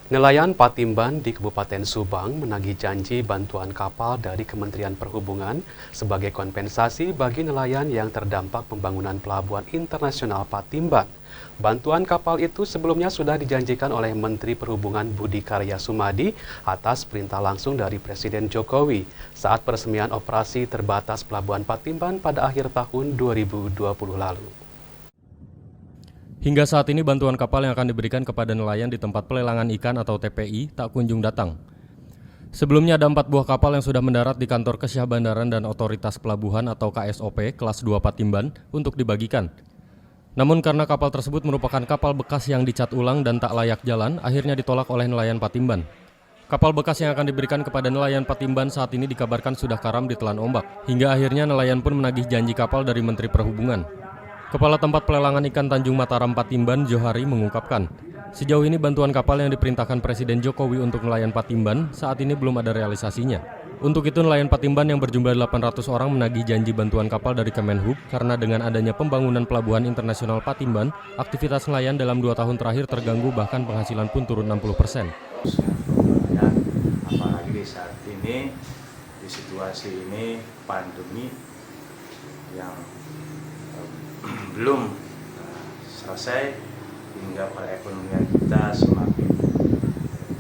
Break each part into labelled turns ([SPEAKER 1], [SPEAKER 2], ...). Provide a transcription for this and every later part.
[SPEAKER 1] Nelayan Patimban di Kabupaten Subang menagih janji bantuan kapal dari Kementerian Perhubungan sebagai kompensasi bagi nelayan yang terdampak pembangunan Pelabuhan Internasional Patimban. Bantuan kapal itu sebelumnya sudah dijanjikan oleh Menteri Perhubungan Budi Karya Sumadi atas perintah langsung dari Presiden Jokowi saat peresmian operasi terbatas Pelabuhan Patimban pada akhir tahun 2020 lalu.
[SPEAKER 2] Hingga saat ini bantuan kapal yang akan diberikan kepada nelayan di tempat pelelangan ikan atau TPI tak kunjung datang. Sebelumnya ada 4 buah kapal yang sudah mendarat di kantor Kesyah Bandaran dan Otoritas Pelabuhan atau KSOP kelas 2 Patimban untuk dibagikan. Namun karena kapal tersebut merupakan kapal bekas yang dicat ulang dan tak layak jalan, akhirnya ditolak oleh nelayan Patimban. Kapal bekas yang akan diberikan kepada nelayan Patimban saat ini dikabarkan sudah karam ditelan ombak. Hingga akhirnya nelayan pun menagih janji kapal dari Menteri Perhubungan. Kepala Tempat Pelelangan Ikan Tanjung Mataram Patimban, Johari, mengungkapkan, sejauh ini bantuan kapal yang diperintahkan Presiden Jokowi untuk nelayan Patimban saat ini belum ada realisasinya. Untuk itu nelayan Patimban yang berjumlah 800 orang menagih janji bantuan kapal dari Kemenhub karena dengan adanya pembangunan Pelabuhan Internasional Patimban, aktivitas nelayan dalam 2 tahun terakhir terganggu bahkan penghasilan pun turun 60%.
[SPEAKER 3] Apalagi di saat ini, di situasi ini pandemi yang belum selesai hingga perekonomian kita semakin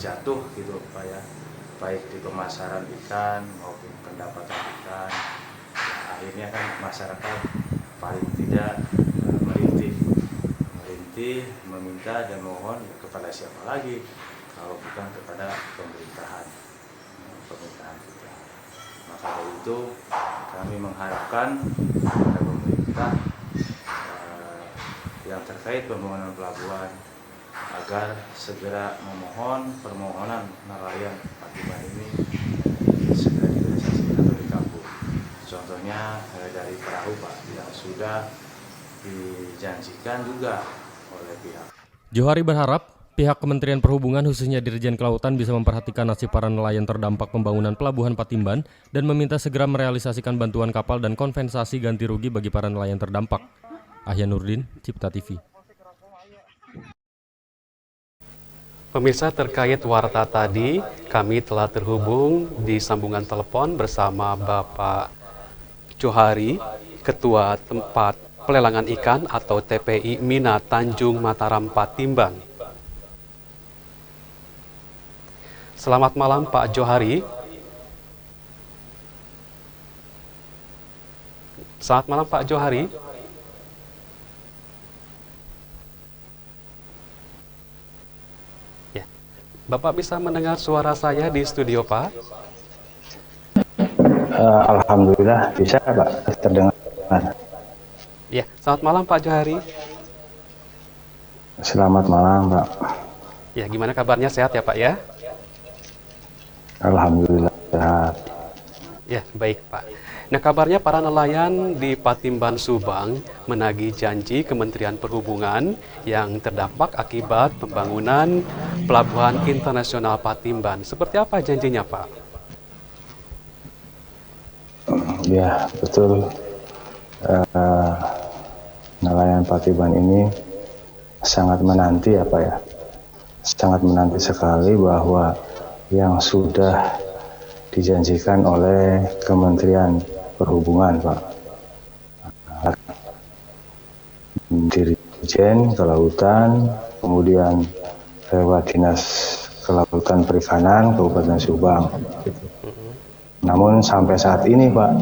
[SPEAKER 3] jatuh gitu Pak ya, baik di pemasaran ikan maupun pendapatan ikan. Akhirnya kan masyarakat paling tidak merintih meminta dan mohon kepada siapa lagi kalau bukan kepada pemerintahan kita. Maka dari itu kami mengharapkan kepada pemerintah yang terkait pembangunan pelabuhan agar segera memohon permohonan nelayan Patimban ini segera direalisasikan atau dikabul. Contohnya dari perahu Pak yang sudah dijanjikan juga oleh pihak.
[SPEAKER 2] Johari berharap pihak Kementerian Perhubungan khususnya Dirjen Kelautan bisa memperhatikan nasib para nelayan terdampak pembangunan Pelabuhan Patimban dan meminta segera merealisasikan bantuan kapal dan kompensasi ganti rugi bagi para nelayan terdampak. Ahyan Nurdin, Cipta TV.
[SPEAKER 1] Pemirsa, terkait warta tadi, kami telah terhubung di sambungan telepon bersama Bapak Johari, Ketua Tempat Pelelangan Ikan atau TPI Mina Tanjung Mataram Patimban. Selamat malam Pak Johari. Selamat malam Pak Johari. Ya, Bapak bisa mendengar suara saya di studio Pak?
[SPEAKER 4] Alhamdulillah bisa Pak, terdengar.
[SPEAKER 1] Ya, selamat malam Pak Johari.
[SPEAKER 4] Selamat malam Pak.
[SPEAKER 1] Ya, gimana kabarnya, sehat ya Pak ya?
[SPEAKER 4] Alhamdulillah sehat.
[SPEAKER 1] Ya, baik Pak. Nah, kabarnya para nelayan di Patimban Subang menagih janji Kementerian Perhubungan yang terdampak akibat pembangunan Pelabuhan Internasional Patimban. Seperti apa janjinya Pak?
[SPEAKER 4] Ya, betul. Nelayan Patimban ini sangat menanti apa ya? Sangat menanti sekali bahwa yang sudah dijanjikan oleh Kementerian Perhubungan, Pak. Dirjen Kelautan, kemudian lewat Dinas Kelautan Perikanan Kabupaten Subang. Namun sampai saat ini, Pak,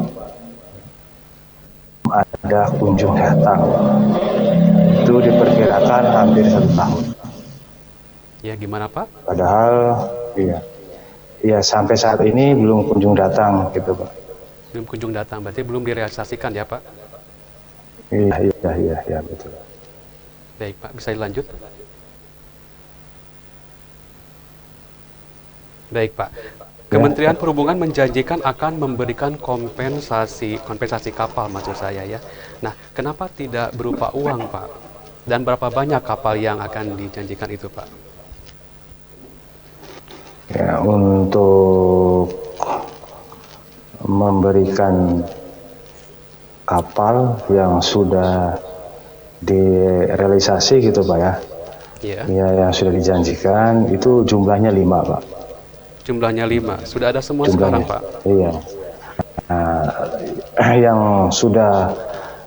[SPEAKER 4] ada kunjung datang. Itu diperkirakan hampir 1 tahun.
[SPEAKER 1] Ya, gimana Pak?
[SPEAKER 4] Padahal, iya sampai saat ini belum kunjung datang, gitu Pak.
[SPEAKER 1] Belum kunjung datang, berarti belum direalisasikan ya Pak?
[SPEAKER 4] Iya, betul.
[SPEAKER 1] Baik Pak, bisa dilanjut? Baik Pak. Kementerian Perhubungan menjanjikan akan memberikan kompensasi kapal maksud saya ya. Nah, kenapa tidak berupa uang Pak? Dan berapa banyak kapal yang akan dijanjikan itu Pak?
[SPEAKER 4] Ya, untuk memberikan kapal yang sudah direalisasi gitu Pak ya,
[SPEAKER 1] Ya,
[SPEAKER 4] Ya, yang sudah dijanjikan itu jumlahnya 5, Pak.
[SPEAKER 1] jumlahnya 5. Sudah ada semua sekarang,
[SPEAKER 4] Jumlahnya.
[SPEAKER 1] Pak.
[SPEAKER 4] Iya. Nah, yang sudah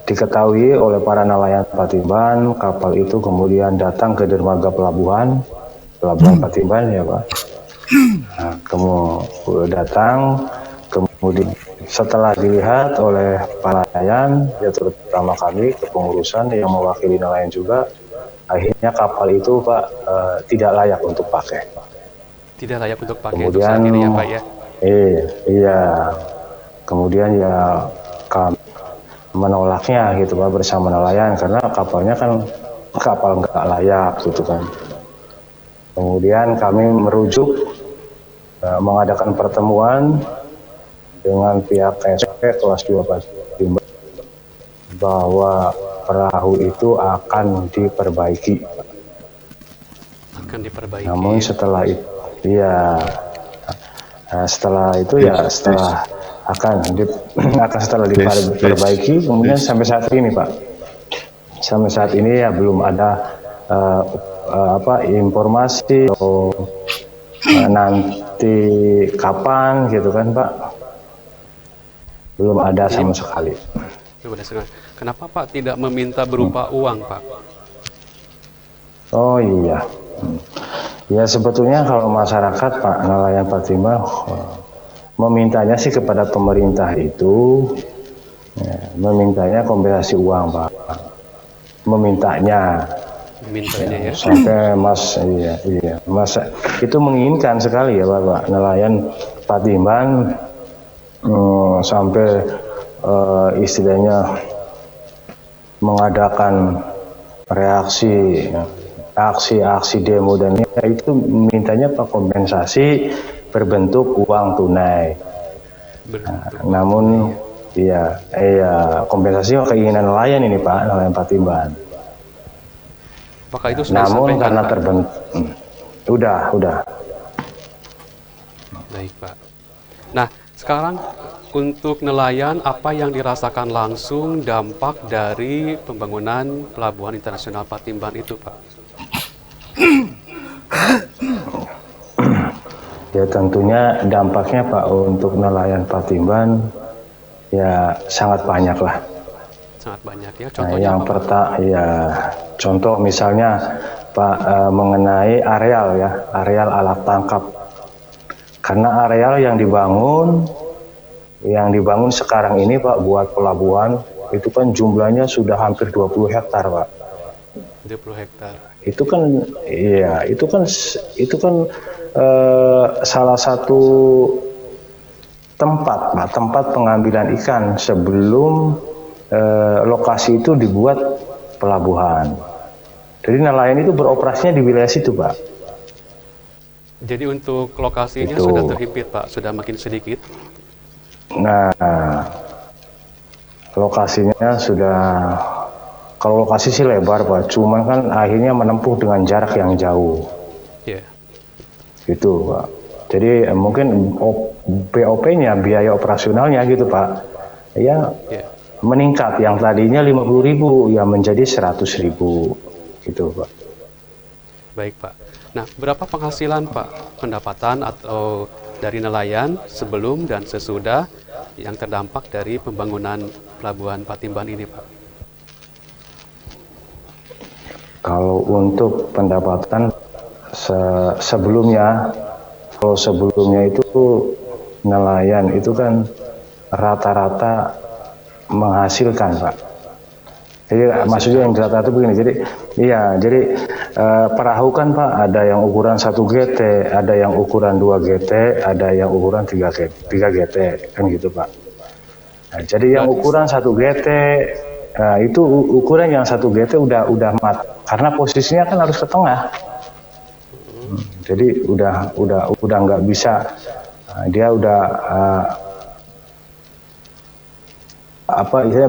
[SPEAKER 4] diketahui oleh para nelayan Patimban, kapal itu kemudian datang ke dermaga pelabuhan Patimban ya Pak. Nah, kemudian datang, kemudian setelah dilihat oleh para nelayan, ya terutama kami kepengurusan yang mewakili nelayan juga, akhirnya kapal itu Pak tidak layak untuk pakai.
[SPEAKER 1] Tidak layak untuk pakai untuk
[SPEAKER 4] Kemudian,
[SPEAKER 1] saat ini ya, Pak ya.
[SPEAKER 4] iya, kemudian ya kami menolaknya gitu Pak bersama nelayan karena kapalnya kan kapal nggak layak gitu kan. Kemudian kami merujuk mengadakan pertemuan dengan pihak KSP kelas 2 Patimban bahwa perahu itu akan diperbaiki.
[SPEAKER 1] Akan diperbaiki.
[SPEAKER 4] Namun setelah itu, ya, setelah itu ya setelah diperbaiki, kemudian sampai saat ini Pak, sampai saat ini ya belum ada informasi atau nanti kapan gitu kan Pak, belum ada sama sekali.
[SPEAKER 1] Kenapa Pak tidak meminta berupa uang, Pak?
[SPEAKER 4] Oh iya, ya sebetulnya kalau masyarakat Pak nelayan Patimban memintanya sih kepada pemerintah itu, ya, memintanya kompensasi uang Pak, memintanya
[SPEAKER 1] Ya.
[SPEAKER 4] Sampai Mas itu menginginkan sekali ya Bapak nelayan Patimban sampai istilahnya mengadakan aksi demo dan itu mintanya Pak kompensasi berbentuk uang tunai. Namun kompensasi keinginan nelayan ini Pak, nelayan Patimban.
[SPEAKER 1] Apakah itu sudah
[SPEAKER 4] namun
[SPEAKER 1] disampaikan,
[SPEAKER 4] karena
[SPEAKER 1] Pak?
[SPEAKER 4] Udah.
[SPEAKER 1] Baik, Pak. Nah, sekarang untuk nelayan, apa yang dirasakan langsung dampak dari pembangunan Pelabuhan Internasional Patimban itu, Pak?
[SPEAKER 4] Ya tentunya dampaknya Pak untuk nelayan Patimban ya sangat banyak lah.
[SPEAKER 1] Sangat banyak ya. Contohnya
[SPEAKER 4] yang contoh misalnya Pak mengenai areal alat tangkap. Karena areal yang dibangun sekarang ini Pak buat pelabuhan itu kan jumlahnya sudah hampir 20 hektar Pak.
[SPEAKER 1] 20 hektar.
[SPEAKER 4] Itu kan salah satu tempat pengambilan ikan sebelum lokasi itu dibuat pelabuhan. Jadi nelayan itu beroperasinya di wilayah situ, Pak.
[SPEAKER 1] Jadi untuk lokasinya sudah terhimpit, Pak, sudah makin sedikit.
[SPEAKER 4] Nah, lokasinya sudah, kalau lokasi sih lebar, Pak. Cuman kan akhirnya menempuh dengan jarak yang jauh.
[SPEAKER 1] Iya.
[SPEAKER 4] Gitu, Pak. Jadi mungkin BOP-nya, biaya operasionalnya gitu, Pak. Ya. Meningkat, yang tadinya 50.000 ya menjadi 100.000 gitu Pak.
[SPEAKER 1] Baik Pak. Nah, berapa penghasilan Pak, pendapatan atau dari nelayan sebelum dan sesudah yang terdampak dari pembangunan Pelabuhan Patimban ini Pak?
[SPEAKER 4] Kalau untuk pendapatan sebelumnya itu nelayan itu kan rata-rata menghasilkan Pak. Jadi maksudnya yang rata-rata begini. Jadi perahu kan Pak ada yang ukuran 1 GT, ada yang ukuran 2 GT, ada yang ukuran 3 GT kan gitu Pak. Nah, jadi yang ukuran 1 GT itu ukuran yang 1 GT udah mat karena posisinya kan harus ke tengah. Jadi udah nggak bisa, dia udah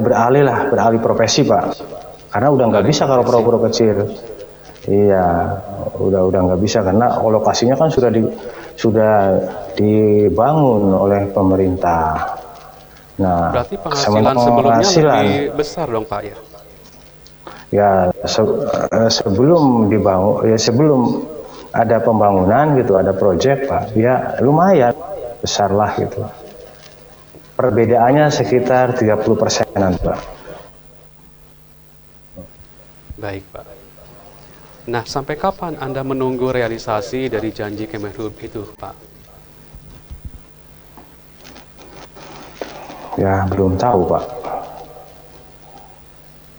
[SPEAKER 4] beralih profesi Pak, karena udah nggak bisa kalau perahu kecil. Iya, udah nggak bisa karena lokasinya kan sudah dibangun oleh pemerintah. Nah,
[SPEAKER 1] berarti penghasilan sebelumnya lebih besar dong Pak ya?
[SPEAKER 4] Ya sebelum dibangun, ya sebelum ada pembangunan gitu, ada proyek Pak, ya lumayan besar lah gitu. Perbedaannya sekitar 30%-an Pak.
[SPEAKER 1] Baik, Pak. Nah, sampai kapan Anda menunggu realisasi dari janji Kemenhub itu, Pak?
[SPEAKER 4] Ya belum tahu Pak.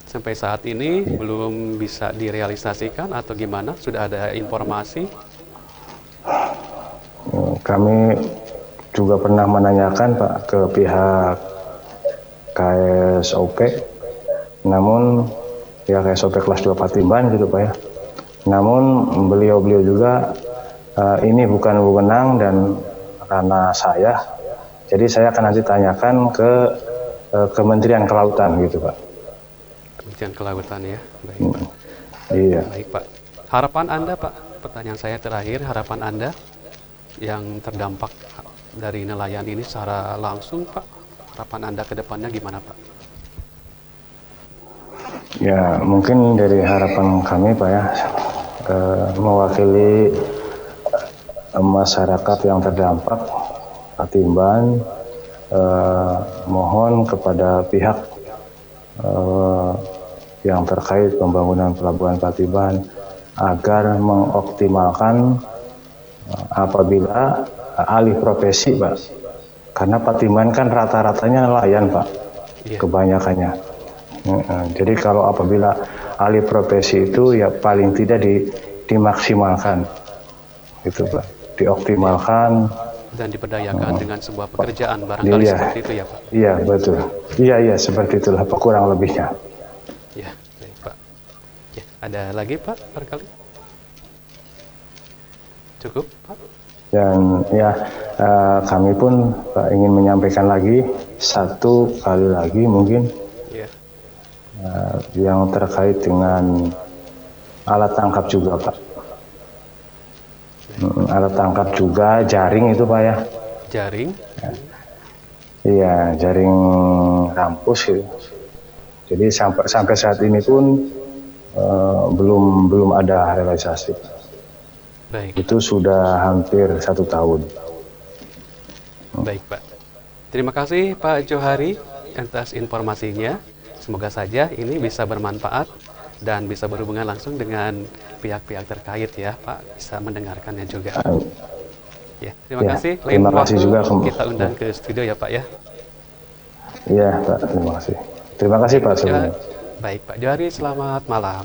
[SPEAKER 1] Sampai saat ini belum bisa direalisasikan atau gimana? Sudah ada informasi?
[SPEAKER 4] Kami juga pernah menanyakan Pak ke pihak KSOP, namun ya KSOP kelas 2 Patimban gitu Pak ya. Namun beliau juga ini bukan wewenang dan karena saya, jadi saya akan nanti tanyakan ke Kementerian Kelautan gitu Pak.
[SPEAKER 1] Kementerian Kelautan ya, baik Pak.
[SPEAKER 4] Iya.
[SPEAKER 1] Baik Pak. Harapan Anda Pak, pertanyaan saya terakhir, harapan Anda yang terdampak dari nelayan ini secara langsung Pak, harapan Anda ke depannya gimana Pak?
[SPEAKER 4] Ya mungkin dari harapan kami Pak ya, mewakili masyarakat yang terdampak Patimban, mohon kepada pihak yang terkait pembangunan Pelabuhan Patimban agar mengoptimalkan apabila alih profesi Pak, karena Patimban kan rata-ratanya nelayan Pak, kebanyakannya. Jadi kalau apabila alih profesi itu ya paling tidak dimaksimalkan gitu Pak, dioptimalkan
[SPEAKER 1] dan diberdayakan dengan sebuah pekerjaan barangkali seperti itu ya Pak?
[SPEAKER 4] Iya betul, iya seperti itulah Pak, kurang lebihnya.
[SPEAKER 1] Ya, baik Pak. Ya, ada lagi Pak barangkali? Cukup Pak?
[SPEAKER 4] Dan ya kami pun Pak ingin menyampaikan lagi satu kali lagi mungkin yang terkait dengan alat tangkap juga Pak. Alat tangkap juga jaring itu Pak ya.
[SPEAKER 1] Jaring?
[SPEAKER 4] Iya, jaring rampus gitu. Jadi sampai saat ini pun belum ada realisasi.
[SPEAKER 1] Baik.
[SPEAKER 4] Itu sudah hampir 1 tahun.
[SPEAKER 1] Baik Pak. Terima kasih Pak Johari atas informasinya. Semoga saja ini bisa bermanfaat dan bisa berhubungan langsung dengan pihak-pihak terkait ya Pak, bisa mendengarkannya juga. Ya, terima kasih. Lain
[SPEAKER 4] terima kasih
[SPEAKER 1] waktu
[SPEAKER 4] juga
[SPEAKER 1] kita undang ke studio ya Pak ya.
[SPEAKER 4] Iya Pak, terima kasih. Terima kasih Pak sebelumnya.
[SPEAKER 1] Baik Pak Johari, selamat malam.